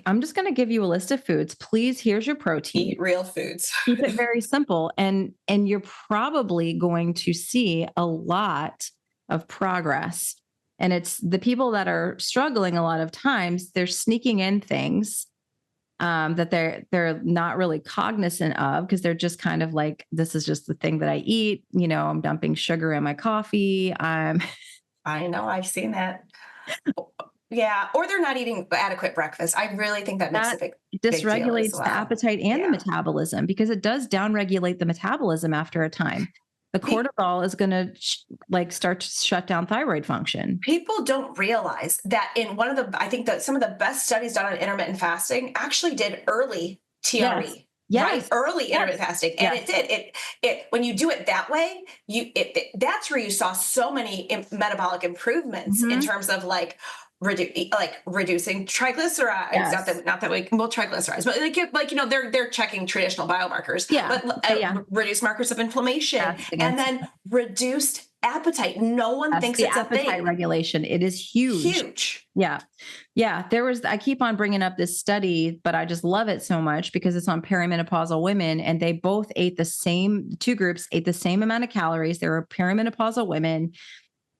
I'm just going to give you a list of foods. Please, here's your protein. Eat real foods. Keep it very simple. And you're probably going to see a lot of progress. And it's the people that are struggling a lot of times, they're sneaking in things that they're not really cognizant of because they're just kind of like, this is just the thing that I eat. I'm dumping sugar in my coffee. I know. I've seen that. Yeah. Or they're not eating adequate breakfast. I really think that makes a big dysregulates deal as well. The appetite and the metabolism because it does downregulate the metabolism after a time. The cortisol is going to start to shut down thyroid function. People don't realize that in I think that some of the best studies done on intermittent fasting actually did early TRE. Yes. Right? Early intermittent fasting. And it did. When you do it that way, that's where you saw so many metabolic improvements in terms of reducing triglycerides. Yes. Not that triglycerides, but they're checking traditional biomarkers. Yeah. But reduced markers of inflammation and then reduced appetite. No one thinks it's a thing. Appetite regulation. It is huge. Yeah. Yeah. I keep on bringing up this study, but I just love it so much because it's on perimenopausal women and they both two groups ate the same amount of calories. They were perimenopausal women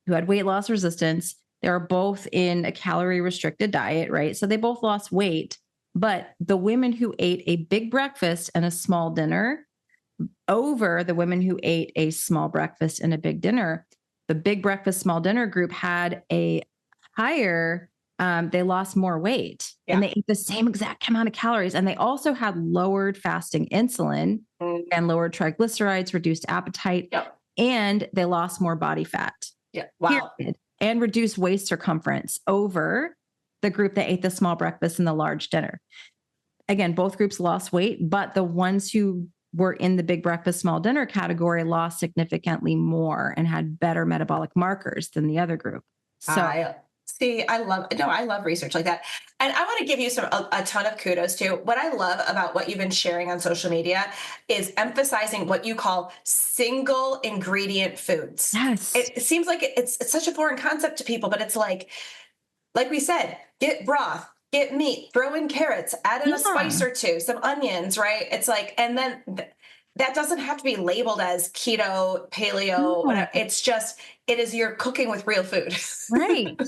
who had weight loss resistance. They were both in a calorie restricted diet, right? So they both lost weight, but the women who ate a big breakfast and a small dinner over the women who ate a small breakfast and a big dinner, the big breakfast, small dinner group had a higher, they lost more weight and they ate the same exact amount of calories. And they also had lowered fasting insulin and lowered triglycerides, reduced appetite, and they lost more body fat. Yeah. Wow. Period. And reduce waist circumference over the group that ate the small breakfast and the large dinner. Again, both groups lost weight, but the ones who were in the big breakfast, small dinner category lost significantly more and had better metabolic markers than the other group. So I love research like that. And I want to give you a ton of kudos too. What I love about what you've been sharing on social media is emphasizing what you call single ingredient foods. Yes. It seems like it's such a foreign concept to people, but it's like we said, get broth, get meat, throw in carrots, add in a spice or two, some onions, right? It's like, and then that doesn't have to be labeled as keto, paleo, whatever. It's just, you're cooking with real food. Right.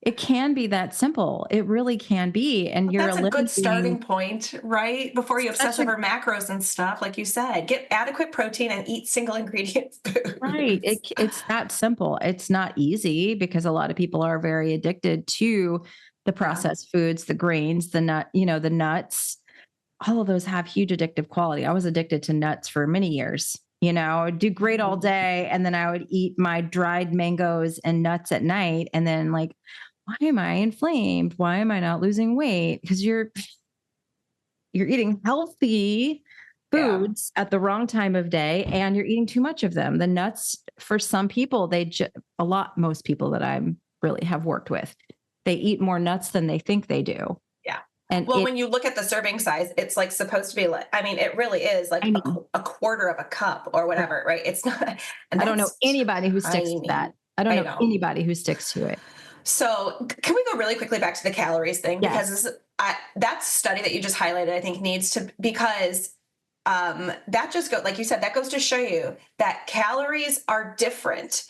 It can be that simple. It really can be. And that's a good starting point, right? Before you obsess over macros and stuff, like you said, get adequate protein and eat single ingredient food. Right. It's that simple. It's not easy because a lot of people are very addicted to the processed foods, the grains, the nuts. All of those have huge addictive quality. I was addicted to nuts for many years. I would do great all day. And then I would eat my dried mangoes and nuts at night. And then why am I inflamed? Why am I not losing weight? Because you're eating healthy Yeah. foods at the wrong time of day and you're eating too much of them. The nuts, for some people, most people that I'm really have worked with, they eat more nuts than they think they do. Yeah. And Well, when you look at the serving size, it's like supposed to be like, I mean, it really is like a quarter of a cup or whatever, right? It's not, and I don't know anybody who sticks to that. I don't know anybody who sticks to it. So can we go really quickly back to the calories thing? Yes. Because that study that you just highlighted, I think needs to, because that just like you said, that goes to show you that calories are different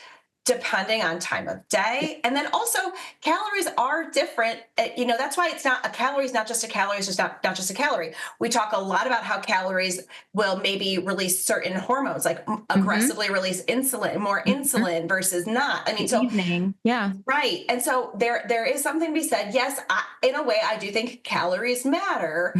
depending on time of day. And then also calories are different. That's why it's not a calorie is not just a calorie. It's just not just a calorie. We talk a lot about how calories will maybe release certain hormones, like aggressively release insulin, more insulin versus not. I mean, Evening. Yeah. Right. And so there is something to be said. Yes, in a way, I do think calories matter,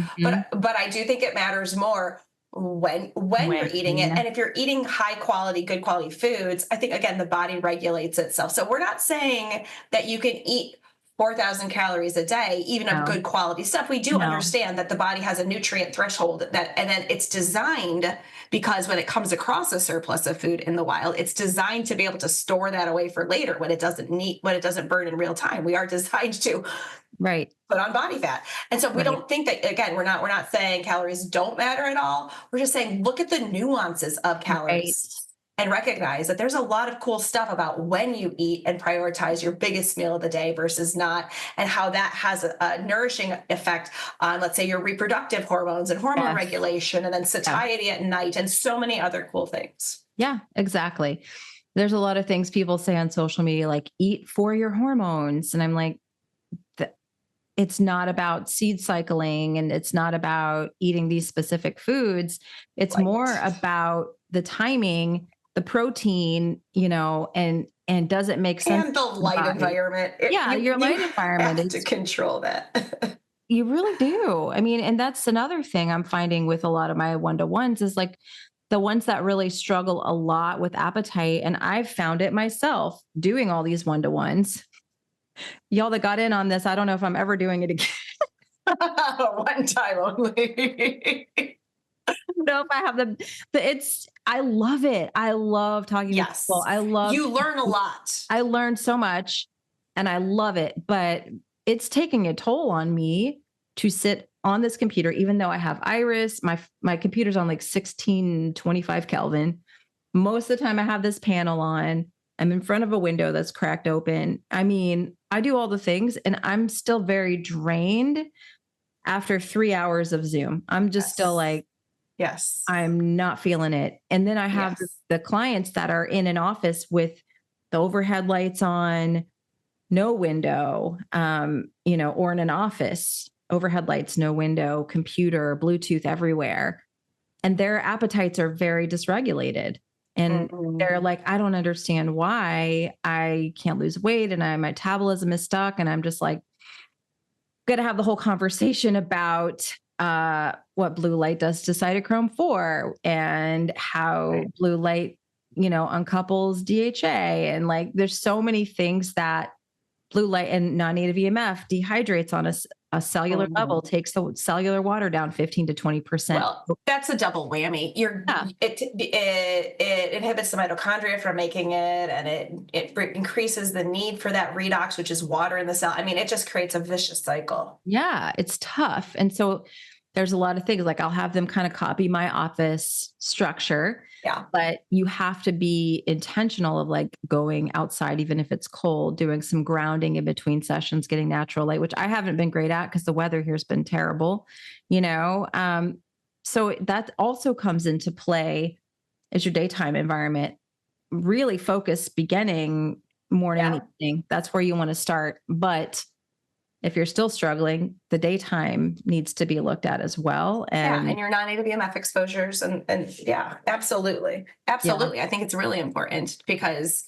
but I do think it matters more when you're eating it. And if you're eating high quality, good quality foods, I think, again, the body regulates itself. So we're not saying that you can eat 4,000 calories a day, even of good quality stuff. We do understand that the body has a nutrient threshold and then it's designed, because when it comes across a surplus of food in the wild, it's designed to be able to store that away for later when it doesn't burn in real time. We are designed to put on body fat. And so we don't think that, again, we're not saying calories don't matter at all. We're just saying, look at the nuances of calories. And recognize that there's a lot of cool stuff about when you eat and prioritize your biggest meal of the day versus not, and how that has a nourishing effect on, let's say, your reproductive hormones and hormone regulation, and then satiety at night, and so many other cool things. Yeah, exactly. There's a lot of things people say on social media, like eat for your hormones. And I'm like, it's not about seed cycling and it's not about eating these specific foods. It's more about the timing, the protein, and does it make sense? And the light environment. Your light environment is to control that. You really do. I mean, and that's another thing I'm finding with a lot of my one-to-ones is like the ones that really struggle a lot with appetite. And I've found it myself doing all these one-to-ones. Y'all that got in on this, I don't know if I'm ever doing it again. One time only. Know if I have I love it. I love talking to people. You learn a lot. I learned so much and I love it, but it's taking a toll on me to sit on this computer, even though I have Iris, my computer's on like 1625 Kelvin. Most of the time I have this panel on. I'm in front of a window that's cracked open. I mean, I do all the things and I'm still very drained after 3 hours of Zoom. I'm just still like, I'm not feeling it. And then I have the clients that are in an office with the overhead lights on, no window, or in an office, overhead lights, no window, computer, Bluetooth everywhere. And their appetites are very dysregulated. And they're like, I don't understand why I can't lose weight and my metabolism is stuck. And I'm just like, going to have the whole conversation about what blue light does to cytochrome 4 and how blue light, uncouples DHA. And like, there's so many things that blue light and non-native EMF dehydrates on a cellular level, takes the cellular water down 15 to 20%. Well, that's a double whammy. It inhibits the mitochondria from making it, and it increases the need for that redox, which is water in the cell. I mean, it just creates a vicious cycle. Yeah, it's tough. And so there's a lot of things, like I'll have them kind of copy my office structure. Yeah. But you have to be intentional of like going outside, even if it's cold, doing some grounding in between sessions, getting natural light, which I haven't been great at because the weather here has been terrible, So that also comes into play as your daytime environment. Really focus beginning, morning, evening. That's where you want to start. But if you're still struggling, the daytime needs to be looked at as well. And your non-native EMF exposures. And absolutely. Absolutely. Yeah. I think it's really important because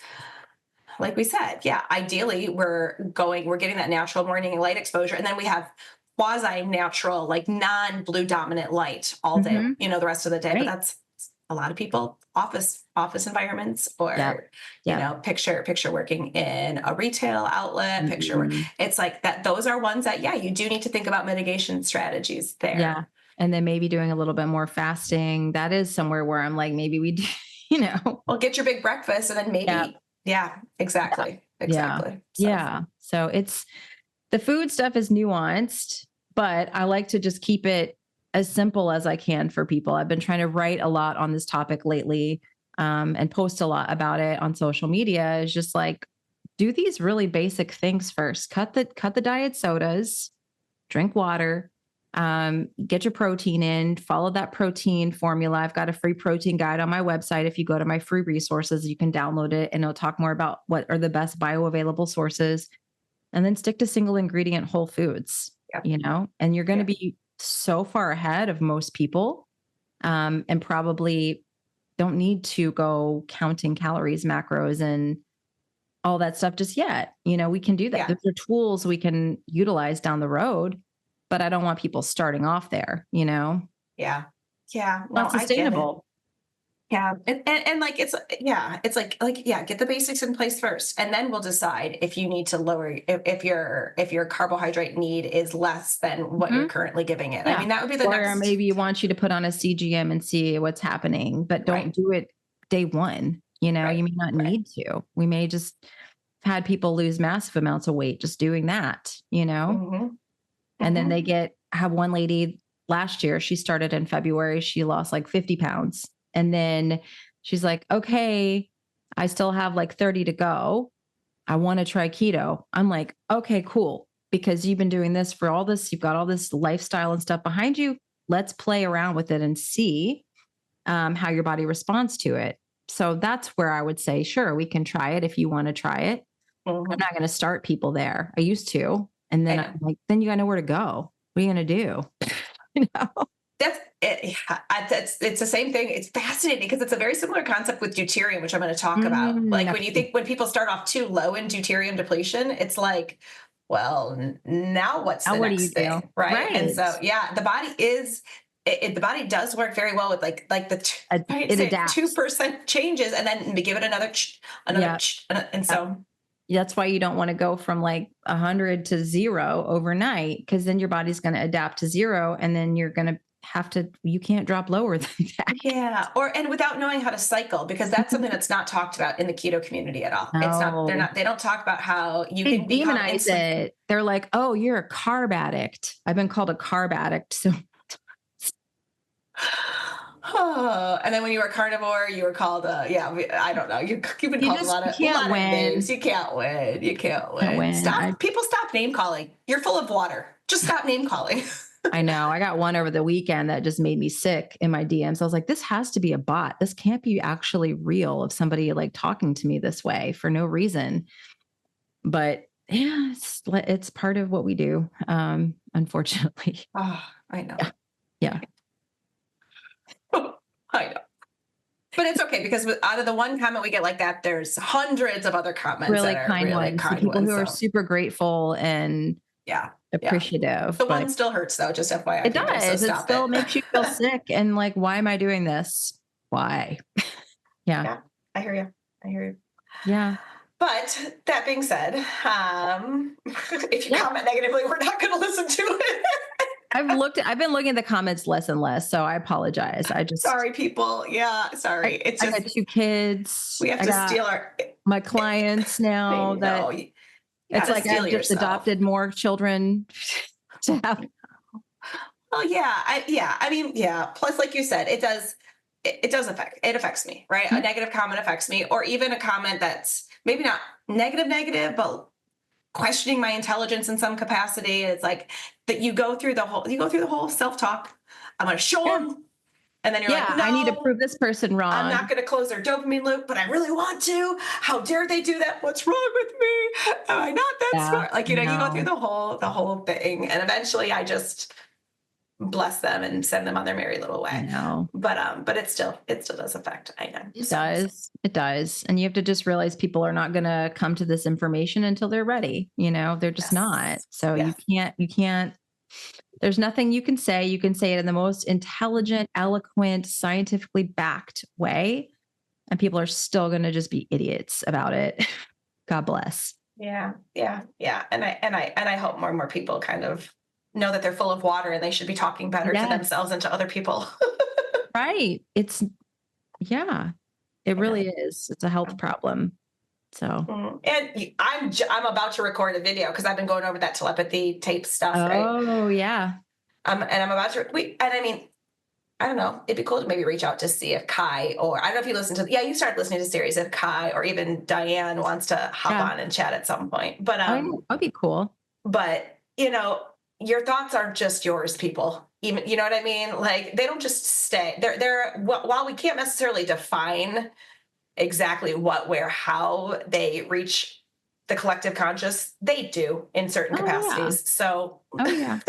like we said, ideally we're getting that natural morning light exposure. And then we have quasi-natural, like non-blue dominant light all day, the rest of the day. Right. But that's a lot of people, office environments, or Yep. you Yep. know, picture working in a retail outlet, picture work. Mhm. It's like that. Those are ones that, yeah, you do need to think about mitigation strategies there. Yeah. And then maybe doing a little bit more fasting. That is somewhere where I'm like, maybe we do, you know. Well, get your big breakfast and then Yeah. maybe, yeah, exactly. Yeah. Exactly. So, Yeah. So it's the food stuff is nuanced, but I like to just keep it as simple as I can for people. I've been trying to write a lot on this topic lately, and post a lot about it on social media. Is just like, do these really basic things first. Cut the diet sodas, drink water, get your protein in, follow that protein formula. I've got a free protein guide on my website. If you go to my free resources, you can download it and it'll talk more about what are the best bioavailable sources. And then stick to single ingredient whole foods, Yep. you know, and you're going to Yep. be so far ahead of most people, and probably don't need to go counting calories, macros, and all that stuff just yet. You know, we can do that. Yeah. Those are tools we can utilize down the road, but I don't want people starting off there, you know, Yeah. Yeah. No, not I get it. sustainable. Yeah. And like, it's, yeah, it's like, yeah, get the basics in place first. And then we'll decide if you need to lower, if your carbohydrate need is less than what you're currently giving it. I Yeah. mean, that would be the Or next. maybe you want you to put on a CGM and see what's happening, but don't Right. do it day one. You know, Right. you may not Right. need to. We may just have had people lose massive amounts of weight just doing that, you know, Mhm. and then Mhm. I have one lady last year, she started in February, she lost like 50 pounds. And then she's like, okay, I still have like 30 to go. I want to try keto. I'm like, okay, cool. Because you've been doing this for all this, you've got all this lifestyle and stuff behind you. Let's play around with it and see how your body responds to it. So that's where I would say, sure, we can try it if you want to try it. I'm Mhm. not going to start people there. I used to. And then I know. I'm like, then you got to know where to go. What are you going to do? You know? That's it. It's the same thing. It's fascinating because it's a very similar concept with deuterium, which I'm going to talk about. Like when people start off too low in deuterium depletion, it's like, well, now what's Now the what do next you do? thing, right? And Right. so, yeah, the body is. The body does work very well with like It adapts. 2% changes, and then we give it another, Yeah. and so That's why you don't want to go from like 100 to 0 overnight, because then your body's going to adapt to 0, and then you're going to you can't drop lower than that. yeah, and without knowing how to cycle, because that's something that's not talked about in the keto community at all. It's not. No. They don't talk about how you They can become demonize it. They're like, oh, you're a carb addict. I've been called a carb addict. So and then when you were carnivore, you were called I don't know. You've been You called a just lot of can't win. names. You can't win. You can't win. win. People stop name calling. You're full of water. Just stop name calling. I know. I got one over the weekend that just made me sick in my DMs. I was like, this has to be a bot. This can't be actually real of somebody like talking to me this way for no reason. But yeah, it's part of what we do, unfortunately. Oh, I know. Yeah. I know. But it's okay, because out of the one comment we get like that, there's hundreds of other comments Really that are kind really ones. kind People ones, who are so. super grateful and Yeah. appreciative. The but one still hurts though, just FYI. it people, does. so It stop still makes you feel sick and like, why am I doing this? Why? Yeah, I hear you. Yeah. But that being said, if you comment negatively, we're not going to listen to it. I've been looking at the comments less and less, so I apologize. Sorry, people. Yeah, sorry. It's I just got 2 kids. we have to steal my clients now. It's like I've just adopted more children to have. Well, yeah, I mean, yeah. Plus, like you said, it affects me, right? Mm-hmm. A negative comment affects me, or even a comment that's maybe not negative, but questioning my intelligence in some capacity. It's like that you go through the whole self-talk. I'm going to show them. And then you're like, no, I need to prove this person wrong. I'm not going to close their dopamine loop, but I really want to. How dare they do that? What's wrong with me? Am I not that smart? Like, you go through the whole thing. And eventually I just bless them and send them on their merry little way. I know. But it still does affect. I know. It does. And you have to just realize people are not going to come to this information until they're ready. They're just not. So you can't there's nothing you can say. You can say it in the most intelligent, eloquent, scientifically backed way, and people are still going to just be idiots about it. God bless. Yeah. And I hope more and more people kind of know that they're full of water and they should be talking better to themselves and to other people. Right. It really is. It's a health problem. So, and I'm about to record a video because I've been going over that telepathy tape stuff, right? oh yeah. And I'm about to, and I mean, I don't know. It'd be cool to maybe reach out to see if Kai, or I don't know if you listen to, you started listening to series, if Kai or even Diane wants to hop on and chat at some point. But, that'd be cool. But, your thoughts aren't just yours, people. Even, you know what I mean? Like, they don't just stay. While we can't necessarily define exactly what, where, how they reach the collective conscious, they do in certain capacities. So, I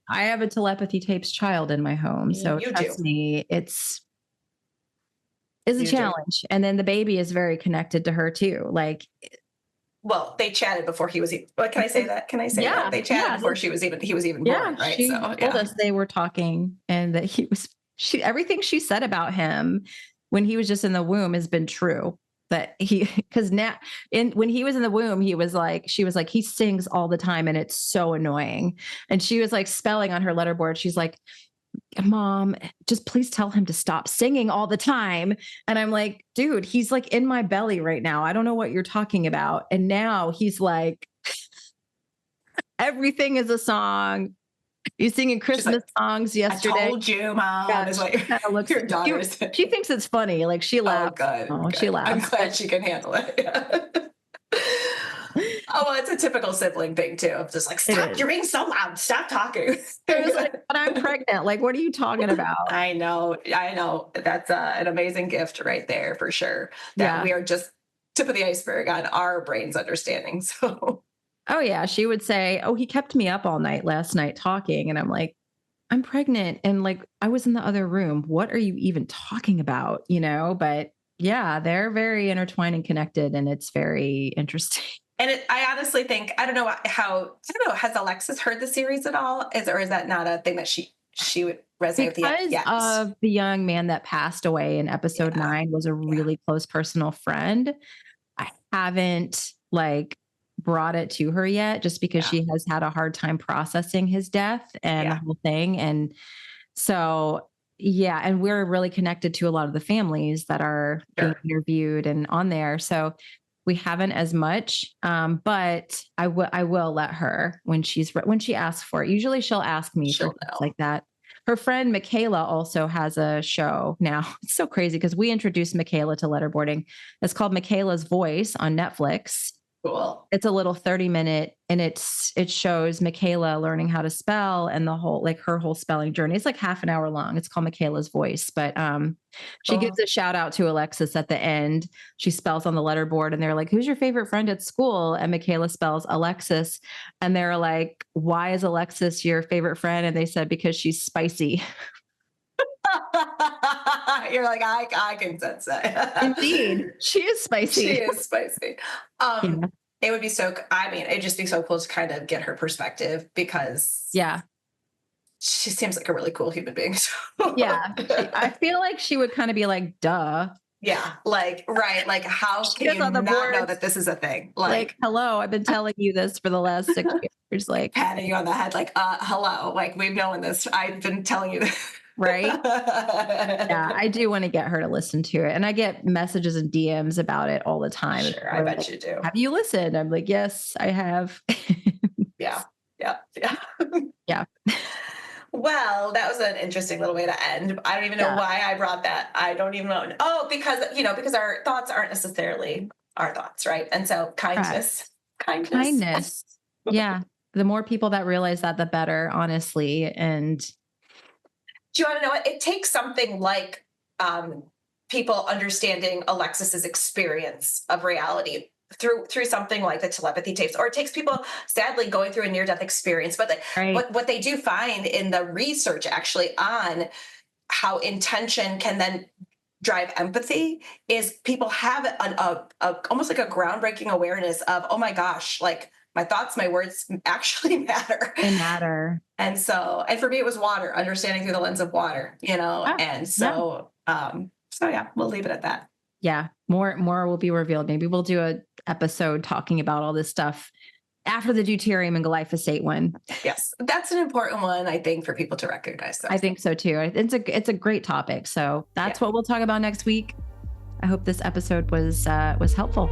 have a telepathy tapes child in my home. So trust me, it's a challenge. And then the baby is very connected to her too. Like, well, they chatted before he was. What can I say that? Can I say that they chatted before he was even born, right? She told us they were talking, and that everything she said about him when he was just in the womb has been true. That because now when he was in the womb, she was like, he sings all the time and it's so annoying. And she was like spelling on her letterboard. She's like, Mom, just please tell him to stop singing all the time. And I'm like, dude, he's like in my belly right now. I don't know what you're talking about. And now he's like, everything is a song. He's singing Christmas songs yesterday. I told you, Mom. Yeah, is what your daughter said. She thinks it's funny. Like, she laughs. Good. She laughs. I'm glad she can handle it. Oh, well, it's a typical sibling thing too. Of just like, stop, you're being so loud. Stop talking. It was like, but I'm pregnant. Like, what are you talking about? I know. That's an amazing gift right there for sure. That we are just tip of the iceberg on our brain's understanding. So. Oh yeah. She would say, oh, he kept me up all night last night talking. And I'm like, I'm pregnant. And like, I was in the other room. What are you even talking about? But yeah, they're very intertwined and connected, and it's very interesting. And I honestly think, I don't know, has Alexis heard the series at all? Or is that not a thing that she would resonate with yet? Because of the young man that passed away in episode 9 was a really close personal friend. I haven't brought it to her yet, just because she has had a hard time processing his death and the whole thing. And so, and we're really connected to a lot of the families that are being interviewed and on there. So we haven't as much, but I will let her when she asks for it. Usually she'll ask me for things like that. Her friend Michaela also has a show now. It's so crazy because we introduced Michaela to letterboarding. It's called Michaela's Voice on Netflix. Cool. It's a little 30-minute, and it shows Michaela learning how to spell and the whole, her whole spelling journey. It's like half an hour long. It's called Michaela's Voice, but she gives a shout out to Alexis at the end. She spells on the letterboard, and they're like, who's your favorite friend at school? And Michaela spells Alexis. And they're like, why is Alexis your favorite friend? And they said, because she's spicy. You're like, I can sense that. Indeed. She is spicy. It would be it'd just be so cool to kind of get her perspective, because she seems like a really cool human being. So. I feel like she would kind of be like, duh. Yeah. Right. Like, how can you not know that this is a thing? Like, hello, I've been telling you this for the last 6 years. Like, patting you on the head, like, hello, like, we've known this. I've been telling you this. Right. Yeah, I do want to get her to listen to it. And I get messages and DMs about it all the time. Sure, I bet you do. Have you listened? I'm like, yes, I have. Yeah. Yeah. Well, that was an interesting little way to end. I don't even know why I brought that. I don't even know. Oh, because our thoughts aren't necessarily our thoughts, right? And so kindness. Yeah. The more people that realize that, the better, honestly. And do you want to know what? It takes something like people understanding Alexis's experience of reality through something like the telepathy tapes, or it takes people sadly going through a near-death experience. But what they do find in the research actually on how intention can then drive empathy is people have almost like a groundbreaking awareness of, oh my gosh, like my thoughts, my words actually matter. They matter. And for me, it was water, understanding through the lens of water, yeah, we'll leave it at that. Yeah. More will be revealed. Maybe we'll do a episode talking about all this stuff after the deuterium and glyphosate one. Yes. That's an important one, I think, for people to recognize. I think so too. It's a great topic. So that's what we'll talk about next week. I hope this episode was helpful.